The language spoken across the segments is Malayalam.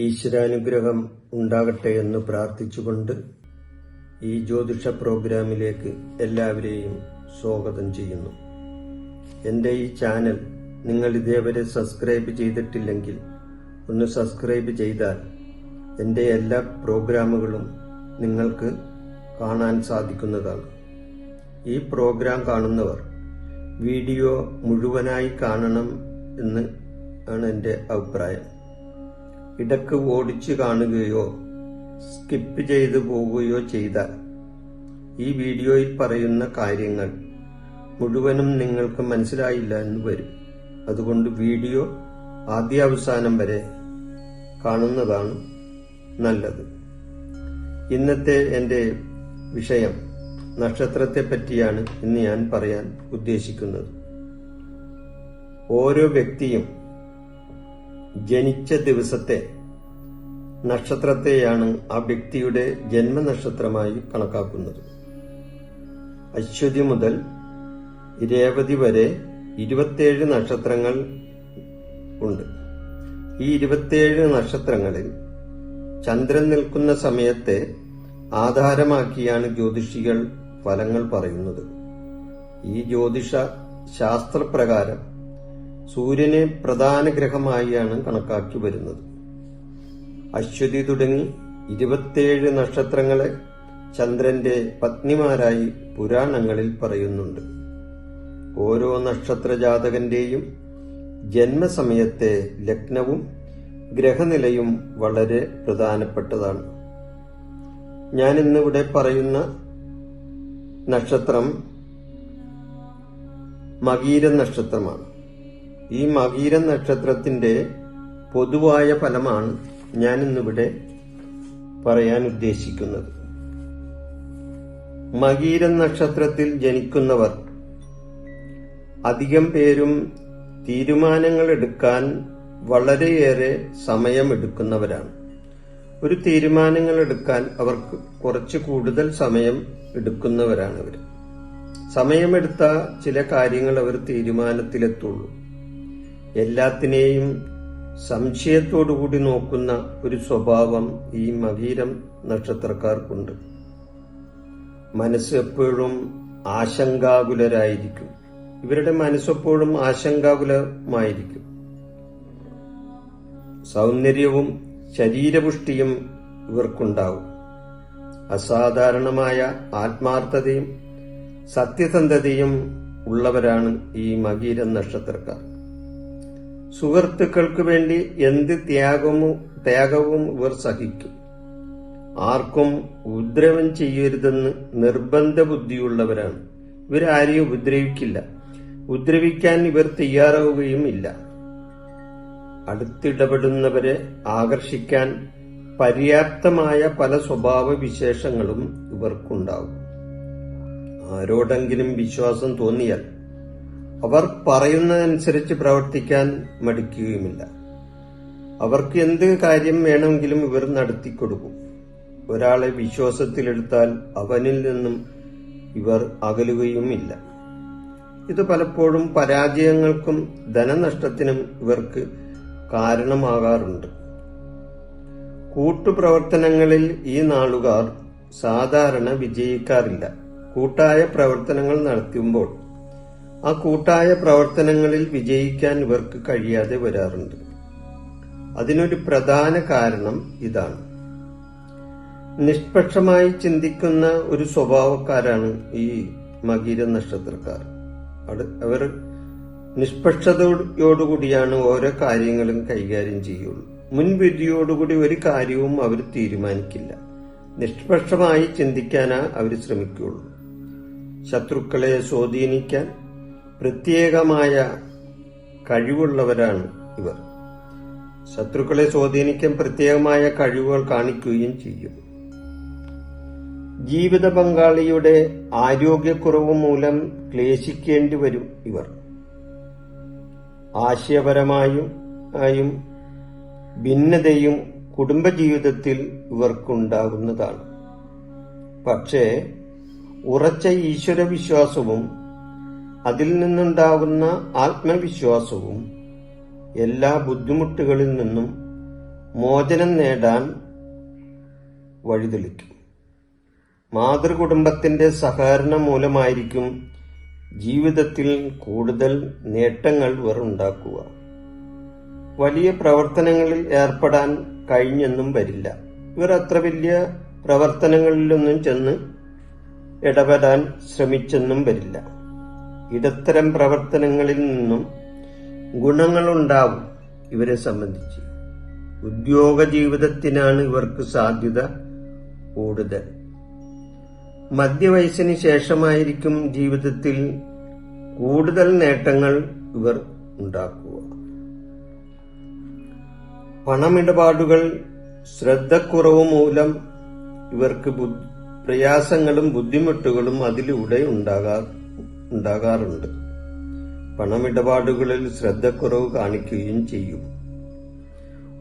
ഈശ്വരാനുഗ്രഹം ഉണ്ടാകട്ടെ എന്ന് പ്രാർത്ഥിച്ചുകൊണ്ട് ഈ ജ്യോതിഷ പ്രോഗ്രാമിലേക്ക് എല്ലാവരെയും സ്വാഗതം ചെയ്യുന്നു. എൻ്റെ ഈ ചാനൽ നിങ്ങൾ ഇതേവരെ സബ്സ്ക്രൈബ് ചെയ്തിട്ടില്ലെങ്കിൽ ഒന്ന് സബ്സ്ക്രൈബ് ചെയ്താൽ എൻ്റെ എല്ലാ പ്രോഗ്രാമുകളും നിങ്ങൾക്ക് കാണാൻ സാധിക്കുന്നതാണ്. ഈ പ്രോഗ്രാം കാണുന്നവർ വീഡിയോ മുഴുവനായി കാണണം എന്ന് ആണ് എൻ്റെ അഭിപ്രായം. ഇടയ്ക്ക് ഓടിച്ചു കാണുകയോ സ്കിപ്പ് ചെയ്തു പോവുകയോ ചെയ്താൽ ഈ വീഡിയോയിൽ പറയുന്ന കാര്യങ്ങൾ മുഴുവനും നിങ്ങൾക്ക് മനസ്സിലായില്ല എന്ന് വരും. അതുകൊണ്ട് വീഡിയോ ആദ്യാവസാനം വരെ കാണുന്നതാണ് നല്ലത്. ഇന്നത്തെ എൻ്റെ വിഷയം നക്ഷത്രത്തെ പറ്റിയാണ് ഇന്ന് ഞാൻ പറയാൻ ഉദ്ദേശിക്കുന്നത്. ഓരോ വ്യക്തിയും ജനിച്ച ദിവസത്തെ നക്ഷത്രത്തെയാണ് ആ വ്യക്തിയുടെ ജന്മനക്ഷത്രമായി കണക്കാക്കുന്നത്. അശ്വതി മുതൽ രേവതി വരെ 27 നക്ഷത്രങ്ങൾ ഉണ്ട്. ഈ 27 നക്ഷത്രങ്ങളിൽ ചന്ദ്രൻ നിൽക്കുന്ന സമയത്തെ ആധാരമാക്കിയാണ് ജ്യോതിഷികൾ ഫലങ്ങൾ പറയുന്നത്. ഈ ജ്യോതിഷ ശാസ്ത്രപ്രകാരം സൂര്യനെ പ്രധാന ഗ്രഹമായാണ് കണക്കാക്കി വരുന്നത്. അശ്വതി തുടങ്ങി 27 നക്ഷത്രങ്ങളെ ചന്ദ്രന്റെ പത്നിമാരായി പുരാണങ്ങളിൽ പറയുന്നുണ്ട്. ഓരോ നക്ഷത്ര ജാതകന്റെയും ജന്മസമയത്തെ ലഗ്നവും ഗ്രഹനിലയും വളരെ പ്രധാനപ്പെട്ടതാണ്. ഞാൻ ഇന്നിവിടെ പറയുന്ന നക്ഷത്രം മകീര നക്ഷത്രമാണ്. ഈ മകീര നക്ഷത്രത്തിന്റെ പൊതുവായ ഫലമാണ് ഞാൻ ഇന്നിവിടെ പറയാൻ ഉദ്ദേശിക്കുന്നത്. മകീര നക്ഷത്രത്തിൽ ജനിക്കുന്നവർ അധികം പേരും തീരുമാനങ്ങൾ എടുക്കാൻ വളരെയേറെ സമയമെടുക്കുന്നവരാണ്. ഒരു തീരുമാനങ്ങൾ എടുക്കാൻ അവർക്ക് കുറച്ച് കൂടുതൽ സമയം എടുക്കുന്നവരാണ് അവർ. സമയമെടുത്ത ചില കാര്യങ്ങൾ അവർ തീരുമാനത്തിലെത്തുള്ളൂ. എല്ലാത്തിനെയും സംശയത്തോടുകൂടി നോക്കുന്ന ഒരു സ്വഭാവം ഈ മകീരം നക്ഷത്രക്കാർക്കുണ്ട്. മനസ്സ് എപ്പോഴും ആശങ്കാകുലരായിരിക്കും. ഇവരുടെ മനസ്സെപ്പോഴും ആശങ്കാകുലമായിരിക്കും. സൗന്ദര്യവും ശരീരപുഷ്ടിയും ഇവർക്കുണ്ടാവും. അസാധാരണമായ ആത്മാർത്ഥതയും സത്യസന്ധതയും ഉള്ളവരാണ് ഈ മകീര നക്ഷത്രക്കാർ. സുഹൃത്തുക്കൾക്ക് വേണ്ടി എന്ത് ത്യാഗവും ഇവർ സഹിക്കും. ആർക്കും ഉപദ്രവം ചെയ്യരുതെന്ന് നിർബന്ധ ബുദ്ധിയുള്ളവരാണ്. ഇവരാരെയും ഉപദ്രവിക്കില്ല. ഉപദ്രവിക്കാൻ ഇവർ തയ്യാറാവുകയും ഇല്ല. അടുത്തിടപെടുന്നവരെ ആകർഷിക്കാൻ പര്യാപ്തമായ പല സ്വഭാവ വിശേഷങ്ങളും ഇവർക്കുണ്ടാവും. ആരോടെങ്കിലും വിശ്വാസം തോന്നിയാൽ അവർ പറയുന്നതനുസരിച്ച് പ്രവർത്തിക്കാൻ മടിക്കുകയുമില്ല. അവർക്ക് എന്ത് കാര്യം വേണമെങ്കിലും ഇവർ നടത്തിക്കൊടുക്കും. ഒരാളെ വിശ്വാസത്തിലെടുത്താൽ അവനിൽ നിന്നും ഇവർ അകലുകയുമില്ല. ഇത് പലപ്പോഴും പരാജയങ്ങൾക്കും ധനനഷ്ടത്തിനും ഇവർക്ക് കാരണമാകാറുണ്ട്. കൂട്ടുപ്രവർത്തനങ്ങളിൽ ഈ നാളുകാർ സാധാരണ വിജയിക്കാറില്ല. കൂട്ടായ പ്രവർത്തനങ്ങൾ നടത്തുമ്പോൾ ആ കൂട്ടായ പ്രവർത്തനങ്ങളിൽ വിജയിക്കാൻ ഇവർക്ക് കഴിയാതെ വരാറുണ്ട്. അതിനൊരു പ്രധാന കാരണം ഇതാണ്. നിഷ്പക്ഷമായി ചിന്തിക്കുന്ന ഒരു സ്വഭാവക്കാരാണ് ഈ മകീര നക്ഷത്രക്കാർ. അവർ നിഷ്പക്ഷതയോടുകൂടിയാണ് ഓരോ കാര്യങ്ങളും കൈകാര്യം ചെയ്യുള്ളൂ. മുൻവിധിയോടുകൂടി ഒരു കാര്യവും അവർ തീരുമാനിക്കില്ല. നിഷ്പക്ഷമായി ചിന്തിക്കാനാ അവർ ശ്രമിക്കുകയുള്ളൂ. ശത്രുക്കളെ സ്വാധീനിക്കാൻ പ്രത്യേകമായ കഴിവുള്ളവരാണ് ഇവർ. ശത്രുക്കളെ സ്വാധീനിക്കാൻ പ്രത്യേകമായ കഴിവുകൾ കാണിക്കുകയും ചെയ്യും. ജീവിത പങ്കാളിയുടെ ആരോഗ്യക്കുറവ് മൂലം ക്ലേശിക്കേണ്ടി വരും ഇവർ. ആശയപരമായും ഭിന്നതയും കുടുംബജീവിതത്തിൽ ഇവർക്കുണ്ടാകുന്നതാണ്. പക്ഷേ ഉറച്ച ഈശ്വരവിശ്വാസവും അതിൽ നിന്നുണ്ടാകുന്ന ആത്മവിശ്വാസവും എല്ലാ ബുദ്ധിമുട്ടുകളിൽ നിന്നും മോചനം നേടാൻ വഴിതെളിക്കും. മാതൃകുടുംബത്തിന്റെ സഹകരണം മൂലമായിരിക്കും ജീവിതത്തിൽ കൂടുതൽ നേട്ടങ്ങൾ ഇവർ ഉണ്ടാക്കുക. വലിയ പ്രവർത്തനങ്ങളിൽ ഏർപ്പെടാൻ കഴിഞ്ഞെന്നും വരില്ല. ഇവർ അത്ര വലിയ പ്രവർത്തനങ്ങളിലൊന്നും ചെന്ന് ഇടപെടാൻ ശ്രമിച്ചെന്നും വരില്ല. ഇടത്തരം പ്രവർത്തനങ്ങളിൽ നിന്നും ഗുണങ്ങളുണ്ടാവും ഇവരെ സംബന്ധിച്ച്. ഉദ്യോഗ ജീവിതത്തിനാണ് ഇവർക്ക് സാധ്യത കൂടുതൽ. മധ്യവയസ്സിന് ശേഷമായിരിക്കും ജീവിതത്തിൽ കൂടുതൽ നേട്ടങ്ങൾ ഇവർ ഉണ്ടാക്കുക. പണമിടപാടുകൾ ശ്രദ്ധക്കുറവ് മൂലം ഇവർക്ക് പ്രയാസങ്ങളും ബുദ്ധിമുട്ടുകളും അതിലൂടെ ഉണ്ടാകാറുണ്ട്. പണമിടപാടുകളിൽ ശ്രദ്ധക്കുറവ് കാണിക്കുകയും ചെയ്യും.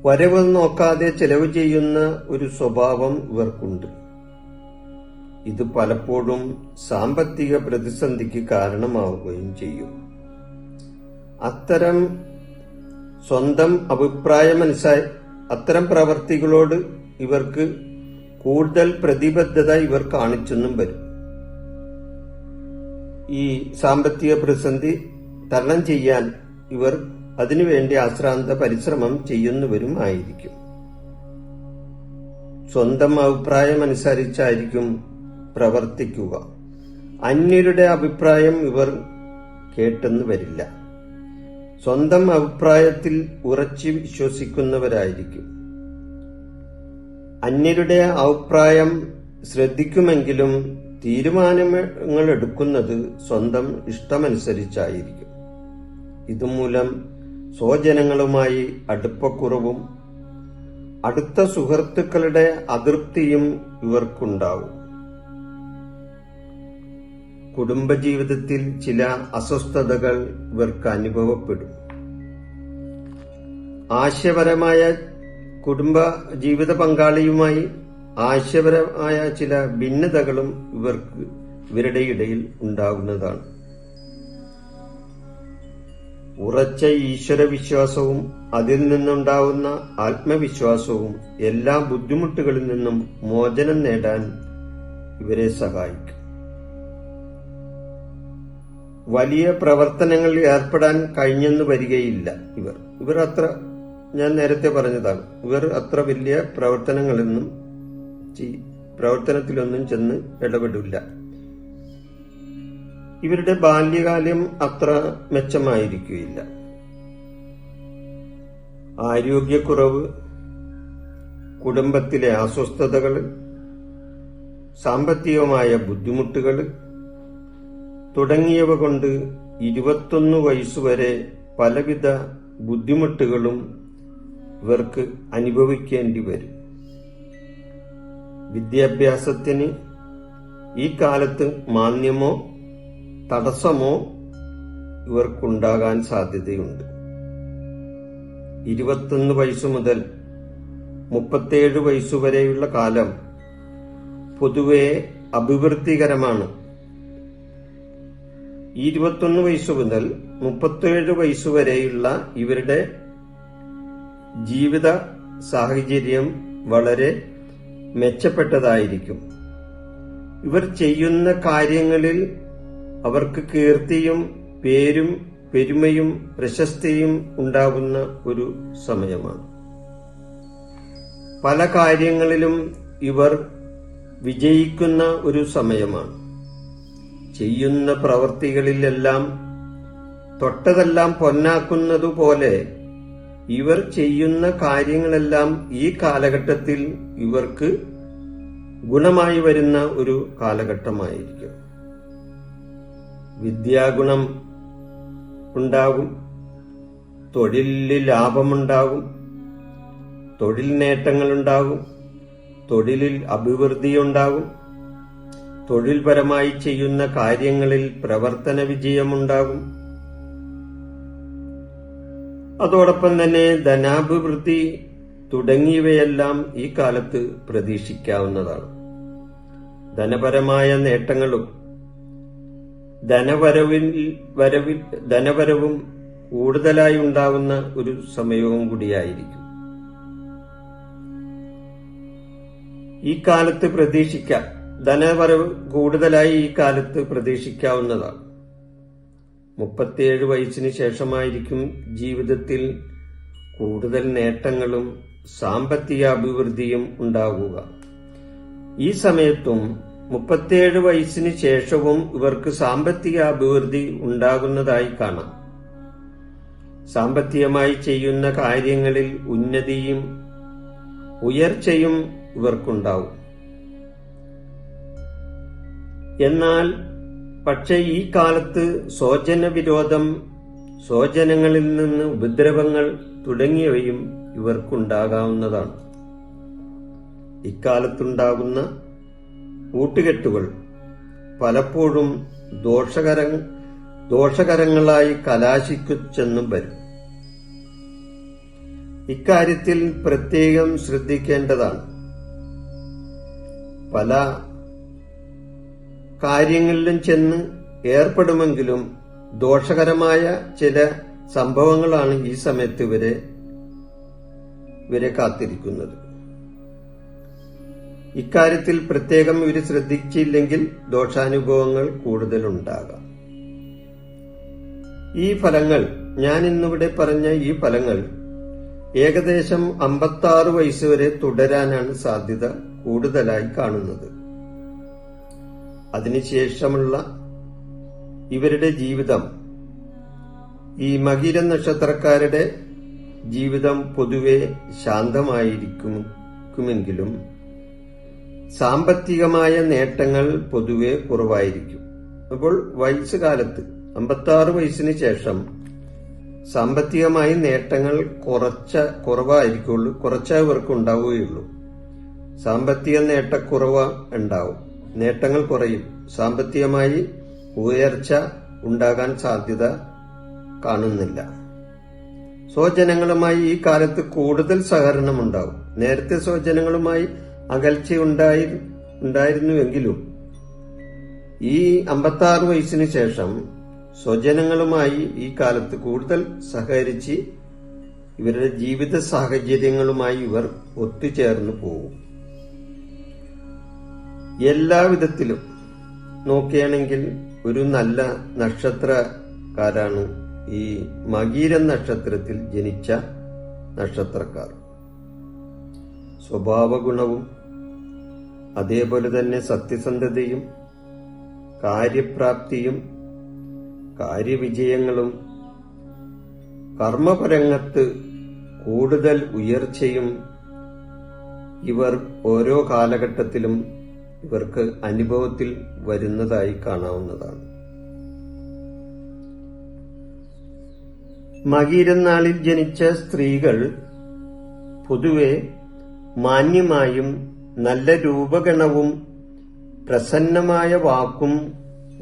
വരവ് നോക്കാതെ ചെലവ് ചെയ്യുന്ന ഒരു സ്വഭാവം ഇവർക്കുണ്ട്. ഇത് പലപ്പോഴും സാമ്പത്തിക പ്രതിസന്ധിക്ക് കാരണമാവുകയും ചെയ്യും. അത്തരം പ്രവർത്തികളോട് ഇവർക്ക് കൂടുതൽ പ്രതിബദ്ധത ഇവർ കാണിച്ചെന്നും വരും. ഈ സാമ്പത്തിക പ്രതിസന്ധി തരണം ചെയ്യാൻ ഇവർ അതിനുവേണ്ടി അശ്രാന്ത പരിശ്രമം ചെയ്യുന്നവരും ആയിരിക്കും. സ്വന്തം അഭിപ്രായമനുസരിച്ചായിരിക്കും പ്രവർത്തിക്കുക. അന്യരുടെ അഭിപ്രായം ഇവർ കേട്ടെന്ന് വരില്ല. സ്വന്തം അഭിപ്രായത്തിൽ ഉറച്ചു വിശ്വസിക്കുന്നവരായിരിക്കും. അന്യരുടെ അഭിപ്രായം ശ്രദ്ധിക്കുമെങ്കിലും തീരുമാനങ്ങൾ എടുക്കുന്നത് സ്വന്തം ഇഷ്ടമനുസരിച്ചായിരിക്കും. ഇതുമൂലം സ്വജനങ്ങളുമായി അടുപ്പക്കുറവും അടുത്ത സുഹൃത്തുക്കളുടെ അതൃപ്തിയും ഇവർക്കുണ്ടാവും. കുടുംബജീവിതത്തിൽ ചില അസ്വസ്ഥതകൾ ഇവർക്ക് അനുഭവപ്പെടും. ആശയപരമായ കുടുംബ ജീവിത പങ്കാളിയുമായി ആശയപരമായ ചില ഭിന്നതകളും ഇവരുടെ ഇടയിൽ ഉണ്ടാകുന്നതാണ്. ഉറച്ച ഈശ്വരവിശ്വാസവും അതിൽ നിന്നുണ്ടാവുന്ന ആത്മവിശ്വാസവും എല്ലാ ബുദ്ധിമുട്ടുകളിൽ നിന്നും മോചനം നേടാൻ ഇവരെ സഹായിക്കും. വലിയ പ്രവർത്തനങ്ങളിൽ ഏർപ്പെടാൻ കഴിഞ്ഞെന്ന് വരികയില്ല. ഇവർ അത്ര, ഞാൻ നേരത്തെ പറഞ്ഞതാണ്, ഇവർ അത്ര വലിയ പ്രവർത്തനത്തിലൊന്നും ചെന്ന് ഇടപെടില്ല. ഇവരുടെ ബാല്യകാലം അത്ര മെച്ചമായിരിക്കുകയില്ല. ആരോഗ്യക്കുറവ്, കുടുംബത്തിലെ അസ്വസ്ഥതകൾ, സാമ്പത്തികമായ ബുദ്ധിമുട്ടുകൾ തുടങ്ങിയവ കൊണ്ട് 21 വയസ്സുവരെ പലവിധ ബുദ്ധിമുട്ടുകളും ഇവർക്ക് അനുഭവിക്കേണ്ടി വരും. വിദ്യാഭ്യാസത്തിന് ഈ കാലത്ത് മാന്ദ്യമോ തടസ്സമോ ഇവർക്കുണ്ടാകാൻ സാധ്യതയുണ്ട്. 21 വയസ്സു മുതൽ 37 വയസ്സുവരെയുള്ള കാലം പൊതുവെ അഭിവൃദ്ധികരമാണ്. 21 വയസ്സു മുതൽ 37 വയസ്സുവരെയുള്ള ഇവരുടെ ജീവിത സാഹചര്യം വളരെ മെച്ചപ്പെട്ടതായിരിക്കും. ഇവർ ചെയ്യുന്ന കാര്യങ്ങളിൽ അവർക്ക് കീർത്തിയും പേരും പെരുമയും പ്രശസ്തിയും ഉണ്ടാകുന്ന ഒരു സമയമാണ്. പല കാര്യങ്ങളിലും ഇവർ വിജയിക്കുന്ന ഒരു സമയമാണ്. ചെയ്യുന്ന പ്രവൃത്തികളിലെല്ലാം തൊട്ടതെല്ലാം പൊന്നാക്കുന്നതുപോലെ ഇവർ ചെയ്യുന്ന കാര്യങ്ങളെല്ലാം ഈ കാലഘട്ടത്തിൽ ഇവർക്ക് ഗുണമായി വരുന്ന ഒരു കാലഘട്ടമായിരിക്കും. വിദ്യാഗുണം ഉണ്ടാകും, തൊഴിലിൽ ലാഭമുണ്ടാകും, തൊഴിൽ നേട്ടങ്ങളുണ്ടാകും, തൊഴിലിൽ അഭിവൃദ്ധിയുണ്ടാകും, തൊഴിൽപരമായി ചെയ്യുന്ന കാര്യങ്ങളിൽ പ്രവർത്തന വിജയമുണ്ടാകും. അതോടൊപ്പം തന്നെ ധനാഭിവൃദ്ധി തുടങ്ങിയവയെല്ലാം ഈ കാലത്ത് പ്രതീക്ഷിക്കാവുന്നതാണ്. ധനപരമായ നേട്ടങ്ങളും ധനവരവും കൂടുതലായി ഉണ്ടാകുന്ന ഒരു സമയവും കൂടിയായിരിക്കും. ഈ കാലത്ത് പ്രതീക്ഷിക്കാം. ധനവരവ് കൂടുതലായി ഈ കാലത്ത് പ്രതീക്ഷിക്കാവുന്നതാണ്. 37 വയസ്സിന് ശേഷമായിരിക്കും ജീവിതത്തിൽ കൂടുതൽ നേട്ടങ്ങളും സാമ്പത്തിക അഭിവൃദ്ധിയും ഉണ്ടാകുക. ഈ സമയത്തും 37 വയസ്സിന് ശേഷവും ഇവർക്ക് സാമ്പത്തിക അഭിവൃദ്ധി ഉണ്ടാകുന്നതായി കാണാം. സാമ്പത്തികമായി ചെയ്യുന്ന കാര്യങ്ങളിൽ ഉന്നതിയും ഉയർച്ചയും ഇവർക്കുണ്ടാവും. എന്നാൽ പക്ഷേ ഈ കാലത്ത് സ്വജനവിരോധം, സ്വജനങ്ങളിൽ നിന്ന് ഉപദ്രവങ്ങൾ തുടങ്ങിയവയും ഇവർക്കുണ്ടാകാവുന്നതാണ്. ഇക്കാലത്തുണ്ടാകുന്ന കൂട്ടുകെട്ടുകൾ പലപ്പോഴും ദോഷകരങ്ങളായി കലാശിക്കുച്ചെന്നും വരും. ഇക്കാര്യത്തിൽ പ്രത്യേകം ശ്രദ്ധിക്കേണ്ടതാണ്. പല കാര്യങ്ങളിലും ചെന്ന് ഏർപ്പെടുമെങ്കിലും ദോഷകരമായ ചില സംഭവങ്ങളാണ് ഈ സമയത്ത് ഇവരെ കാത്തിരിക്കുന്നത്. ഇക്കാര്യത്തിൽ പ്രത്യേകം ഇവർ ശ്രദ്ധിച്ചില്ലെങ്കിൽ ദോഷാനുഭവങ്ങൾ കൂടുതലുണ്ടാകാം. ഈ ഫലങ്ങൾ, ഞാൻ ഇന്നിവിടെ പറഞ്ഞ ഈ ഫലങ്ങൾ ഏകദേശം 56 വയസ്സ് വരെ തുടരാനാണ് സാധ്യത കൂടുതലായി കാണുന്നത്. അതിനുശേഷമുള്ള ഇവരുടെ ജീവിതം, ഈ മകീര നക്ഷത്രക്കാരുടെ ജീവിതം പൊതുവെ ശാന്തമായിരിക്കുമെങ്കിലും സാമ്പത്തികമായ നേട്ടങ്ങൾ പൊതുവെ കുറവായിരിക്കും. അപ്പോൾ വയസ്സുകാലത്ത് 56 വയസ്സിന് ശേഷം സാമ്പത്തികമായി നേട്ടങ്ങൾ കുറവായിരിക്കുള്ളൂ, കുറച്ചേ ഇവർക്ക് ഉണ്ടാവുകയുള്ളൂ. സാമ്പത്തിക നേട്ടക്കുറവ് ഉണ്ടാവും, നേട്ടങ്ങൾ കുറയും. സാമ്പത്തികമായി ഉയർച്ച ഉണ്ടാകാൻ സാധ്യത കാണുന്നില്ല. സ്വജനങ്ങളുമായി ഈ കാലത്ത് കൂടുതൽ സഹകരണം ഉണ്ടാവും. നേരത്തെ സ്വജനങ്ങളുമായി അകൽച്ച ഉണ്ടായിരുന്നുവെങ്കിലും ഈ 56 വയസ്സിന് ശേഷം സ്വജനങ്ങളുമായി ഈ കാലത്ത് കൂടുതൽ സഹകരിച്ച് ഇവരുടെ ജീവിത സാഹചര്യങ്ങളുമായി ഇവർ ഒത്തുചേർന്നു പോകും. എല്ലാവിധത്തിലും നോക്കുകയാണെങ്കിൽ ഒരു നല്ല നക്ഷത്രക്കാരാണ് ഈ മകീരം നക്ഷത്രത്തിൽ ജനിച്ച നക്ഷത്രക്കാർ. സ്വഭാവഗുണവും അതേപോലെ തന്നെ സത്യസന്ധതയും കാര്യപ്രാപ്തിയും കാര്യവിജയങ്ങളും കർമ്മപരംഗത്ത് കൂടുതൽ ഉയർച്ചയും ഇവർ ഓരോ കാലഘട്ടത്തിലും ഇവർക്ക് അനുഭവത്തിൽ വരുന്നതായി കാണാവുന്നതാണ്. മകീരം നാളിൽ ജനിച്ച സ്ത്രീകൾ പൊതുവെ മാന്യമായും നല്ല രൂപഗണവും പ്രസന്നമായ വാക്കും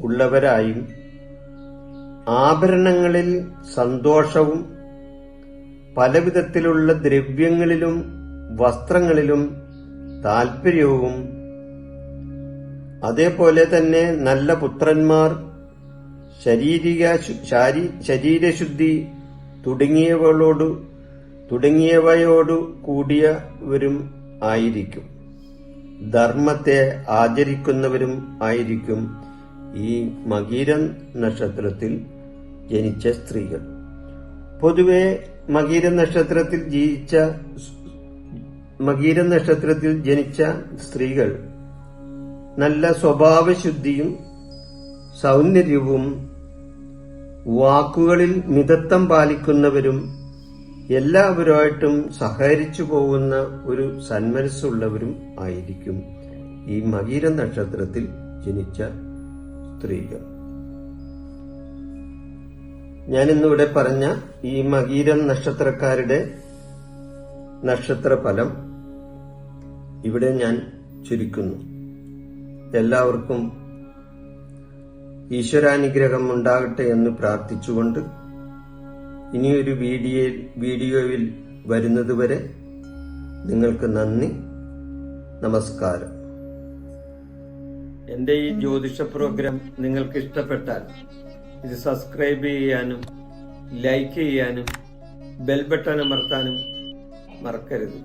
ഉള്ളവരായും ആഭരണങ്ങളിൽ സന്തോഷവും പലവിധത്തിലുള്ള ദ്രവ്യങ്ങളിലും വസ്ത്രങ്ങളിലും താൽപര്യവും അതേപോലെ തന്നെ നല്ല പുത്രന്മാർ, ശരീരശുദ്ധി തുടങ്ങിയവയോടു കൂടിയവരും ആയിരിക്കും. ധർമ്മത്തെ ആചരിക്കുന്നവരും ആയിരിക്കും ഈ മകീരം നക്ഷത്രത്തിൽ ജനിച്ച സ്ത്രീകൾ. പൊതുവെ മകീരം നക്ഷത്രത്തിൽ ജനിച്ച സ്ത്രീകൾ നല്ല സ്വഭാവശുദ്ധിയും സൗന്ദര്യവും വാക്കുകളിൽ മിതത്വം പാലിക്കുന്നവരും എല്ലാവരുമായിട്ടും സഹകരിച്ചു പോകുന്ന ഒരു സന്മനസ്സുള്ളവരും ആയിരിക്കും ഈ മകീരം നക്ഷത്രത്തിൽ ജനിച്ച സ്ത്രീകൾ. ഞാനിന്നിവിടെ പറഞ്ഞ ഈ മകീരം നക്ഷത്രക്കാരുടെ നക്ഷത്രഫലം ഇവിടെ ഞാൻ ചുരുക്കുന്നു. എല്ലാവർക്കും ഈശ്വരാനുഗ്രഹം ഉണ്ടാകട്ടെ എന്ന് പ്രാർത്ഥിച്ചുകൊണ്ട് ഇനിയൊരു വീഡിയോയിൽ വരുന്നതുവരെ നിങ്ങൾക്ക് നന്ദി, നമസ്കാരം. എന്റെ ഈ ജ്യോതിഷ പ്രോഗ്രാം നിങ്ങൾക്ക് ഇഷ്ടപ്പെട്ടാൽ ഇത് സബ്സ്ക്രൈബ് ചെയ്യാനും ലൈക്ക് ചെയ്യാനും ബെൽ ബട്ടൺ അമർത്താനും മറക്കരുത്.